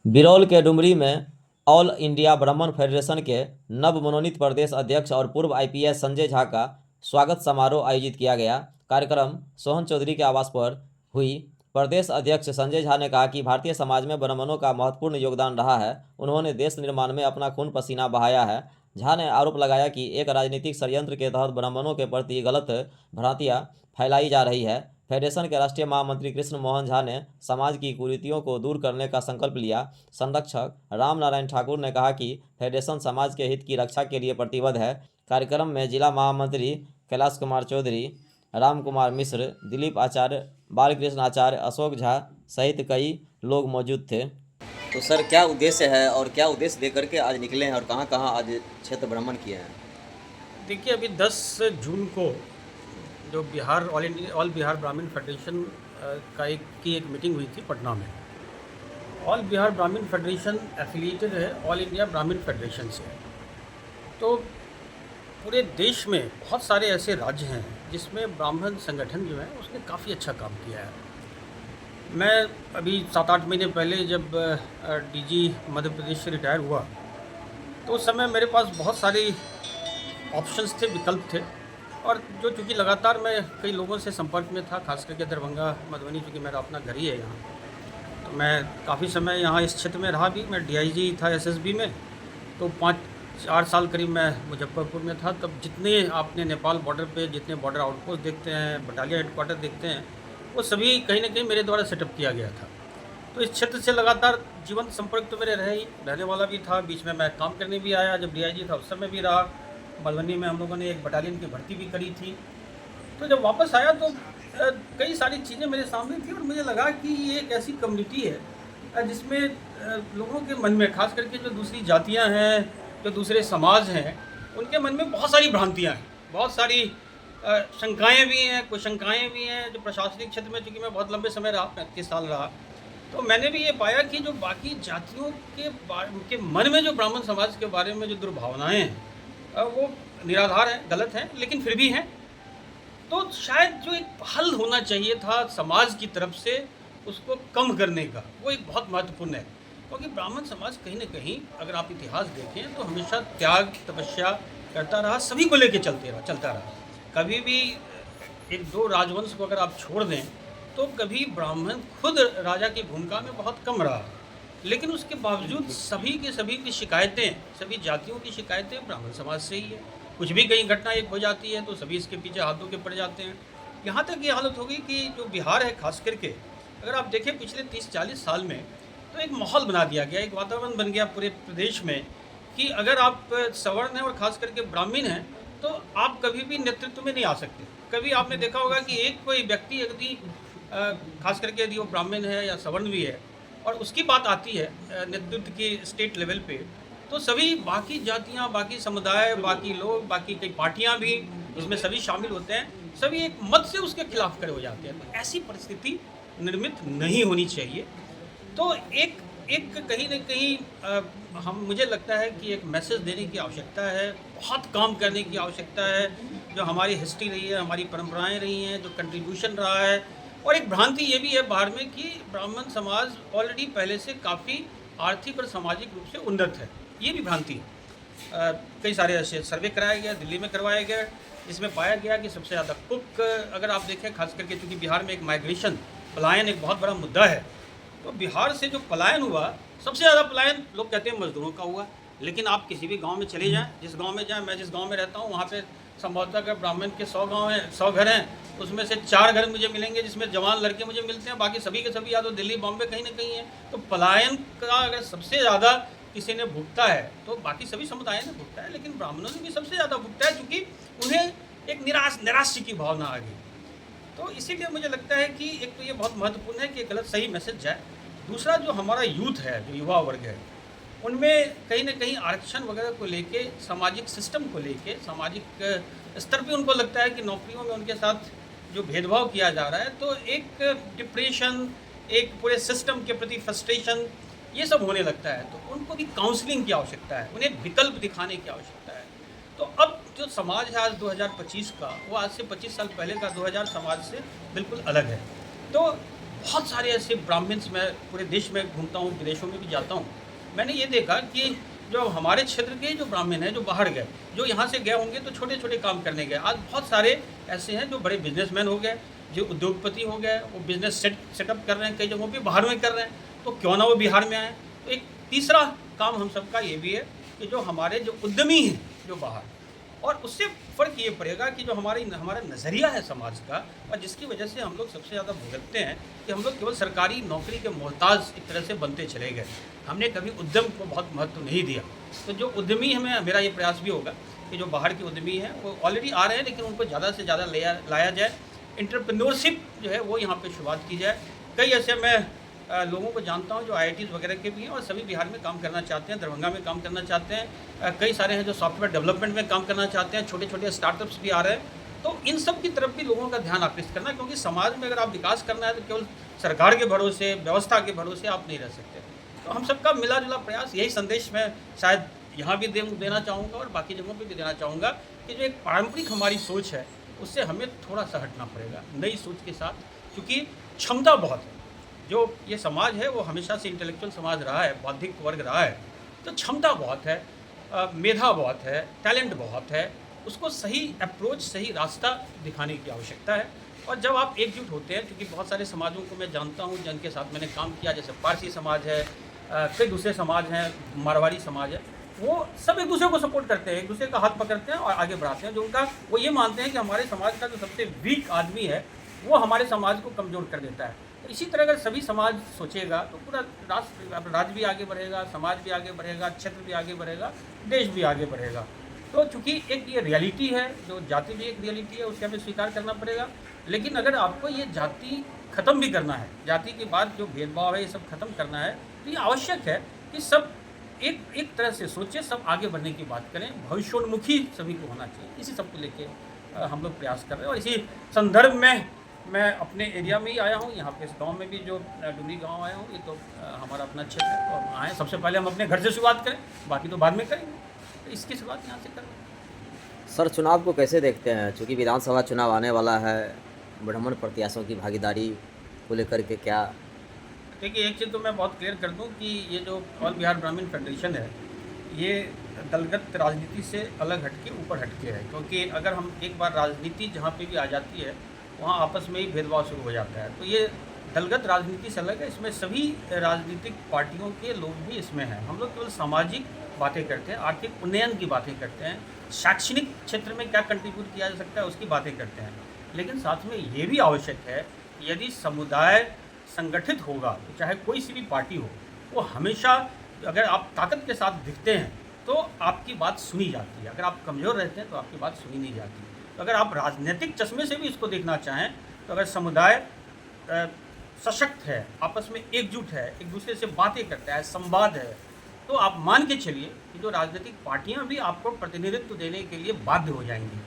बिरौल के डुमरी में all India ब्राह्मण फेडरेशन के नव मनोनीत प्रदेश अध्यक्ष और पूर्व आईपीएस संजय झा का स्वागत समारोह आयोजित किया गया। कार्यक्रम सोहन चौधरी के आवास पर हुई। प्रदेश अध्यक्ष संजय झा ने कहा कि भारतीय समाज में ब्राह्मणों का महत्वपूर्ण योगदान रहा है। उन्होंने देश निर्माण में अपना खून पसीना बहाया है। झा ने आरोप लगाया कि एक राजनीतिक षड्यंत्र के तहत ब्राह्मणों के प्रति गलत भ्रांतियां फैलाई जा रही है। फेडरेशन के राष्ट्रीय महामंत्री कृष्ण मोहन झा ने समाज की कुरीतियों को दूर करने का संकल्प लिया। संरक्षक राम नारायण ठाकुर ने कहा कि फेडरेशन समाज के हित की रक्षा के लिए प्रतिबद्ध है। कार्यक्रम में जिला महामंत्री कैलाश कुमार चौधरी, राम कुमार मिश्र, दिलीप आचार्य, बालकृष्ण आचार्य, अशोक झा सहित कई लोग मौजूद थे। तो सर, क्या उद्देश्य है और क्या उद्देश्य लेकर के आज निकले हैं और कहाँ कहाँ आज क्षेत्र भ्रमण किए हैं? देखिए, अभी 10 जून को जो बिहार ऑल बिहार ब्राह्मण फेडरेशन की एक मीटिंग हुई थी पटना में। ऑल बिहार ब्राह्मण फेडरेशन एफिलिएटेड है ऑल इंडिया ब्राह्मण फेडरेशन से। तो पूरे देश में बहुत सारे ऐसे राज्य हैं जिसमें ब्राह्मण संगठन जो है उसने काफ़ी अच्छा काम किया है। मैं अभी 7-8 महीने पहले जब डीजी मध्य प्रदेश से रिटायर हुआ तो उस समय मेरे पास बहुत सारी ऑप्शंस थे, विकल्प थे, और चूँकि लगातार मैं कई लोगों से संपर्क में था, खास करके दरभंगा, मधुबनी, चूँकि मेरा अपना घर ही है यहाँ, तो मैं काफ़ी समय यहाँ इस क्षेत्र में रहा भी। मैं डीआईजी था एसएसबी में, तो 5-4 साल करीब मैं मुजफ्फरपुर में था। तब जितने आपने नेपाल बॉर्डर पे जितने बॉर्डर आउटपोस्ट देखते हैं, बटालियन हेडक्वार्टर देखते हैं, वो सभी कहीं ना कहीं मेरे द्वारा सेटअप किया गया था। तो इस क्षेत्र से लगातार जीवंत संपर्क तो मेरे रहने वाला भी था। बीच में मैं काम करने भी आया, जब डीआईजी था उस समय भी रहा। मधुबनी में हम लोगों ने एक बटालियन की भर्ती भी करी थी। तो जब वापस आया तो कई सारी चीज़ें मेरे सामने थी और मुझे लगा कि ये एक ऐसी कम्युनिटी है जिसमें लोगों के मन में, खास करके जो दूसरी जातियां हैं, जो दूसरे समाज हैं, उनके मन में बहुत सारी भ्रांतियां हैं, बहुत सारी शंकाएँ भी हैं, कुछ शंकाएँ भी हैं। जो प्रशासनिक क्षेत्र में चूँकि मैं बहुत लंबे समय रहा, 35 साल रहा, तो मैंने भी ये पाया कि जो बाकी जातियों के मन में जो ब्राह्मण समाज के बारे में जो दुर्भावनाएँ हैं वो निराधार हैं, गलत हैं, लेकिन फिर भी हैं। तो शायद जो एक हल होना चाहिए था समाज की तरफ से उसको कम करने का, वो एक बहुत महत्वपूर्ण है। क्योंकि ब्राह्मण समाज कहीं ना कहीं, अगर आप इतिहास देखें, तो हमेशा त्याग तपस्या करता रहा, सभी को लेके चलता रहा। कभी भी एक दो राजवंश को अगर आप छोड़ दें तो कभी ब्राह्मण खुद राजा की भूमिका में बहुत कम रहा, लेकिन उसके बावजूद सभी की शिकायतें, सभी जातियों की शिकायतें ब्राह्मण समाज से ही है। कुछ भी कहीं घटना एक हो जाती है तो सभी इसके पीछे हाथों के पड़ जाते हैं। यहाँ तक ये हालत हो गई कि जो बिहार है खास करके, अगर आप देखें पिछले 30-40 साल में, तो एक माहौल बना दिया गया, एक वातावरण बन गया पूरे प्रदेश में कि अगर आप सवर्ण हैं और ख़ास करके ब्राह्मण हैं तो आप कभी भी नेतृत्व में नहीं आ सकते। कभी आपने देखा होगा कि एक कोई व्यक्ति यदि खास करके यदि वो ब्राह्मण है या सवर्ण भी है और उसकी बात आती है नेतृत्व की स्टेट लेवल पे, तो सभी बाकी जातियां, बाकी समुदाय, बाकी लोग, बाकी कई पार्टियां भी इसमें सभी शामिल होते हैं, सभी एक मत से उसके खिलाफ खड़े हो जाते हैं। तो ऐसी परिस्थिति निर्मित नहीं होनी चाहिए। तो एक एक कहीं न कहीं हम मुझे लगता है कि एक मैसेज देने की आवश्यकता है, बहुत काम करने की आवश्यकता है। जो हमारी हिस्ट्री रही है, हमारी परंपराएं रही हैं, जो कंट्रीब्यूशन रहा है, और एक भ्रांति ये भी है बाहर में कि ब्राह्मण समाज ऑलरेडी पहले से काफ़ी आर्थिक और सामाजिक रूप से उन्नत है, ये भी भ्रांति है। कई सारे ऐसे सर्वे कराया गया, दिल्ली में करवाया गया, जिसमें पाया गया कि सबसे ज़्यादा कुक, अगर आप देखें खास करके चूँकि बिहार में एक माइग्रेशन, पलायन एक बहुत बड़ा मुद्दा है, तो बिहार से जो पलायन हुआ, सबसे ज़्यादा पलायन लोग कहते हैं मजदूरों का हुआ। लेकिन आप किसी भी गांव में चले जाएं, जिस गांव में जाएं, मैं जिस गांव में रहता हूं वहां पे संभवतः अगर ब्राह्मण के 100 गांव हैं, 100 घर हैं, उसमें से 4 घर मुझे मिलेंगे जिसमें जवान लड़के मुझे मिलते हैं, बाकी सभी के सभी या तो दिल्ली, बॉम्बे कहीं ना कहीं है। तो पलायन का अगर सबसे ज़्यादा किसी ने भुगता है तो बाकी सभी समुदाय ने भुगता है, लेकिन ब्राह्मणों ने भी सबसे ज़्यादा भुगता है, क्योंकि उन्हें एक निराश की भावना आ गई। तो इसीलिए मुझे लगता है कि एक तो ये बहुत महत्वपूर्ण है कि गलत सही मैसेज जाए। दूसरा, जो हमारा यूथ है, जो युवा वर्ग है, उनमें कहीं ना कहीं आरक्षण वगैरह को लेके, सामाजिक सिस्टम को लेके, सामाजिक स्तर पे उनको लगता है कि नौकरियों में उनके साथ जो भेदभाव किया जा रहा है, तो एक डिप्रेशन, एक पूरे सिस्टम के प्रति फ्रस्ट्रेशन, ये सब होने लगता है। तो उनको भी काउंसलिंग की आवश्यकता है, उन्हें विकल्प दिखाने की आवश्यकता है। तो अब जो समाज है आज 2025 का, वो आज से 25 साल पहले का 2000 समाज से बिल्कुल अलग है। तो बहुत सारे ऐसे ब्राह्मण्स, मैं पूरे देश में घूमता हूँ, विदेशों में भी जाता हूँ, मैंने ये देखा कि जो हमारे क्षेत्र के जो ब्राह्मण हैं जो बाहर गए, जो यहाँ से गए होंगे तो छोटे छोटे काम करने गए, आज बहुत सारे ऐसे हैं जो बड़े बिजनेसमैन हो गए, जो उद्योगपति हो गए, वो बिजनेस सेटअप कर रहे हैं, कई जगहों पे बाहर में कर रहे हैं, तो क्यों ना वो बिहार में आए। तो एक तीसरा काम हम सबका ये भी है कि जो हमारे जो उद्यमी हैं जो बाहर, और उससे फ़र्क ये पड़ेगा कि जो हमारा नज़रिया है समाज का, और जिसकी वजह से हम लोग सबसे ज़्यादा भुगतते हैं कि हम लोग केवल सरकारी नौकरी के मोहताज एक तरह से बनते चले गए, हमने कभी उद्यम को बहुत महत्व नहीं दिया। तो जो उद्यमी हमें, मेरा ये प्रयास भी होगा कि जो बाहर के उद्यमी हैं वो ऑलरेडी आ रहे हैं, लेकिन उनको ज़्यादा से ज़्यादा लाया जाए, एंटरप्रेन्योरशिप जो है वो यहाँ पे शुरुआत की जाए। कई ऐसे मैं लोगों को जानता हूँ जो IITs वगैरह के भी हैं और सभी बिहार में काम करना चाहते हैं, दरभंगा में काम करना चाहते हैं, कई सारे हैं जो सॉफ्टवेयर डेवलपमेंट में काम करना चाहते हैं, छोटे छोटे स्टार्टअप्स भी आ रहे हैं। तो इन सब की तरफ भी लोगों का ध्यान आकृष्ट करना, क्योंकि समाज में अगर आप विकास करना है तो केवल सरकार के भरोसे, व्यवस्था के भरोसे आप नहीं रह सकते। तो हम सबका मिला जुला प्रयास, यही संदेश मैं शायद यहाँ भी देना चाहूँगा और बाकी जगहों पर भी देना चाहूँगा कि जो एक पारंपरिक हमारी सोच है उससे हमें थोड़ा सा हटना पड़ेगा नई सोच के साथ, क्योंकि क्षमता बहुत है। जो ये समाज है वो हमेशा से इंटेलेक्चुअल समाज रहा है, बौद्धिक वर्ग रहा है, तो क्षमता बहुत है, मेधा बहुत है, टैलेंट बहुत है, उसको सही अप्रोच, सही रास्ता दिखाने की आवश्यकता है। और जब आप एकजुट होते हैं, क्योंकि बहुत सारे समाजों को मैं जानता हूँ जिनके साथ मैंने काम किया, जैसे पारसी समाज है, कई दूसरे समाज हैं, मारवाड़ी समाज है, वो सब एक दूसरे को सपोर्ट करते हैं, एक दूसरे का हाथ पकड़ते हैं और आगे बढ़ाते हैं। जो उनका, वो ये मानते हैं कि हमारे समाज का जो सबसे वीक आदमी है वो हमारे समाज को कमज़ोर कर देता है। तो इसी तरह अगर सभी समाज सोचेगा तो पूरा राज्य भी आगे बढ़ेगा, समाज भी आगे बढ़ेगा, क्षेत्र भी आगे बढ़ेगा, देश भी आगे बढ़ेगा। तो चूँकि एक ये रियलिटी है, जो जाति भी एक रियलिटी है, उसके हमें स्वीकार करना पड़ेगा। लेकिन अगर आपको ये जाति ख़त्म भी करना है, जाति के बाद जो भेदभाव है ये सब खत्म करना है, तो ये आवश्यक है कि सब एक तरह से सोचें, सब आगे बढ़ने की बात करें, भविष्योन्मुखी सभी को होना चाहिए। इसी सब को लेके हम लोग प्रयास कर रहे हैं। और इसी संदर्भ में मैं अपने एरिया में ही आया हूँ, यहाँ पे इस गांव में भी, जो डुमरी गांव आया हूँ, ये तो हमारा अपना क्षेत्र है, तो हम आए, सबसे पहले हम अपने घर से शुरुआत करें, बाकी तो बाद में करेंगे। तो इसकी शुरुआत यहाँ से करें। सर, चुनाव को कैसे देखते हैं? चूँकि विधानसभा चुनाव आने वाला है, ब्राह्मण प्रत्याशियों की भागीदारी को लेकर के क्या? देखिए, एक चीज़ तो मैं बहुत क्लियर कर दूं कि ये जो ऑल बिहार ब्राह्मण फेडरेशन है, ये दलगत राजनीति से अलग हटके, ऊपर हटके है। क्योंकि अगर हम एक बार राजनीति जहाँ पे भी आ जाती है वहाँ आपस में ही भेदभाव शुरू हो जाता है। तो ये दलगत राजनीति से अलग है, इसमें सभी राजनीतिक पार्टियों के लोग भी इसमें हैं। हम लोग केवल सामाजिक बातें करते हैं, आर्थिक उन्नयन की बातें करते हैं, शैक्षणिक क्षेत्र में क्या कंट्रीब्यूट किया जा सकता है उसकी बातें करते हैं। लेकिन साथ में ये भी आवश्यक है कि यदि समुदाय संगठित होगा, तो चाहे कोई सी भी पार्टी हो, वो हमेशा, अगर आप ताकत के साथ दिखते हैं तो आपकी बात सुनी जाती है, अगर आप कमज़ोर रहते हैं तो आपकी बात सुनी नहीं जाती। तो अगर आप राजनीतिक चश्मे से भी इसको देखना चाहें, तो अगर समुदाय सशक्त है, आपस में एकजुट है, एक दूसरे से बातें करता है, संवाद है, तो आप मान के चलिए कि जो राजनीतिक पार्टियां भी आपको प्रतिनिधित्व देने के लिए बाध्य हो जाएंगी।